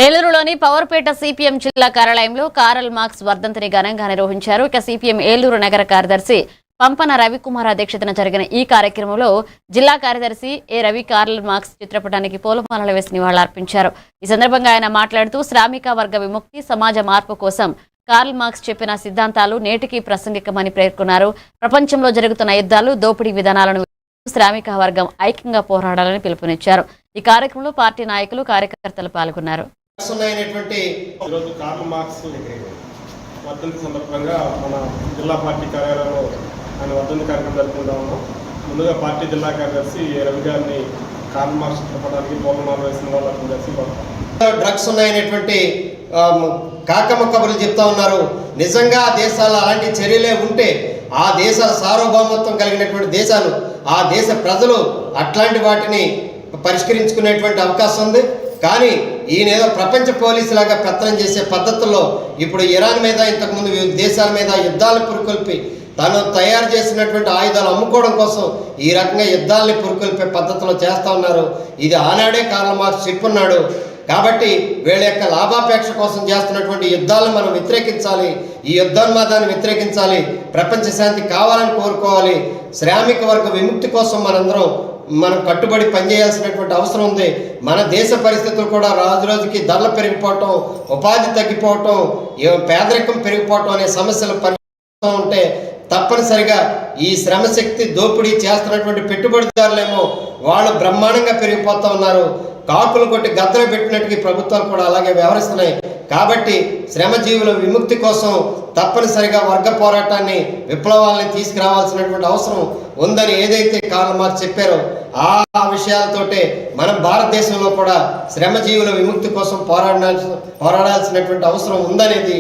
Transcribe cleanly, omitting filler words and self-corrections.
ఏలూరులోని Powerpet CPM జిల్లా కార్యాలయంలో Karl marks వర్ధంతిని ఘనంగా నిర్వహించారు. ఇక సిపిఎం ఏలూరు నగర కార్యదర్శి పంపన రవికుమార్ అధ్యక్షతన జరిగిన ఈ కార్యక్రమంలో జిల్లా కార్యదర్శి ఏ రవి కారల్ మార్క్స్ చిత్రపటానికి పూలమాలలు వేసి నివాళులర్పించారు. ఈ సందర్భంగా ఆయన మాట్లాడుతూ శ్రామిక వర్గ విముక్తి, సమాజ మార్పు కోసం కార్ల్ మార్క్స్ చెప్పిన సిద్ధాంతాలు నేటికి ప్రాసంగికమని పేర్కొన్నారు. ప్రపంచంలో జరుగుతున్న యుద్ధాలు, దోపిడీ విధానాలను శ్రామిక వర్గం ఐక్యంగా పోరాడాలని పిలుపునిచ్చారు. ఈ కార్యక్రమంలో పార్టీ నాయకులు, కార్యకర్తలు పాల్గొన్నారు. వర్ధంతి సందర్భంగా మన జిల్లా పార్టీ కార్యాలయంలో ఆయన వర్ధంతి కార్యక్రమం జరుపుకుంటా ఉన్నాం. ముందుగా పార్టీ జిల్లా కార్యదర్శి రవి గారిని కార్ల్ మార్క్స్ చెప్పడానికి పూలమాల వేసిన వాళ్ళు కలిసి డ్రగ్స్ ఉన్నాయనేటువంటి కాకమ్మ కబుర్లు చెప్తా ఉన్నారు. నిజంగా దేశాలు అలాంటి చర్యలే ఉంటే ఆ దేశాల సార్వభౌమత్వం కలిగినటువంటి దేశాలు, ఆ దేశ ప్రజలు అట్లాంటి వాటిని పరిష్కరించుకునేటువంటి అవకాశం ఉంది. కానీ ఈయనేదో ప్రపంచ పోలీసు లాగా పెత్తనం చేసే పద్ధతుల్లో ఇప్పుడు ఇరాన్ మీద, ఇంతకుముందు దేశాల మీద యుద్ధాలు పురుకొల్పి తను తయారు చేసినటువంటి ఆయుధాలు అమ్ముకోవడం కోసం ఈ రకంగా యుద్ధాలని పురుకొల్పే పద్ధతిలో చేస్తూ ఉన్నారు. ఇది ఆనాడే కార్ల్ మార్క్స్ చెప్పున్నాడు. కాబట్టి వీళ్ళ యొక్క లాభాపేక్ష కోసం చేస్తున్నటువంటి యుద్ధాలను మనం వ్యతిరేకించాలి. ఈ యుద్ధోన్మాదాన్ని వ్యతిరేకించాలి. ప్రపంచ శాంతి కావాలని కోరుకోవాలి. శ్రామిక వర్గ విముక్తి కోసం మనం కట్టుబడి పనిచేయాల్సినటువంటి అవసరం ఉంది. మన దేశ పరిస్థితులు కూడా రోజుకి ధరలు పెరిగిపోవటం, ఉపాధి తగ్గిపోవటం, పేదరికం పెరిగిపోవటం అనే సమస్యలు పరిస్థితి ఉంటే తప్పనిసరిగా ఈ శ్రమశక్తి దోపిడీ చేస్తున్నటువంటి పెట్టుబడిదారులేమో వాళ్ళు బ్రహ్మాండంగా పెరిగిపోతూ ఉన్నారు. కాకులు కొట్టి గద్దలు పెట్టినట్టుగా ప్రభుత్వాలు కూడా అలాగే వ్యవహరిస్తున్నాయి. కాబట్టి శ్రమజీవుల విముక్తి కోసం తప్పనిసరిగా వర్గ పోరాటాన్ని, విప్లవాలని తీసుకురావాల్సినటువంటి అవసరం ఉందని ఏదైతే కార్ల్ మార్క్స్ చెప్పారో ఆ విషయాలతోటే మనం భారతదేశంలో కూడా శ్రమజీవుల విముక్తి కోసం పోరాడాల్సినటువంటి అవసరం ఉందనేది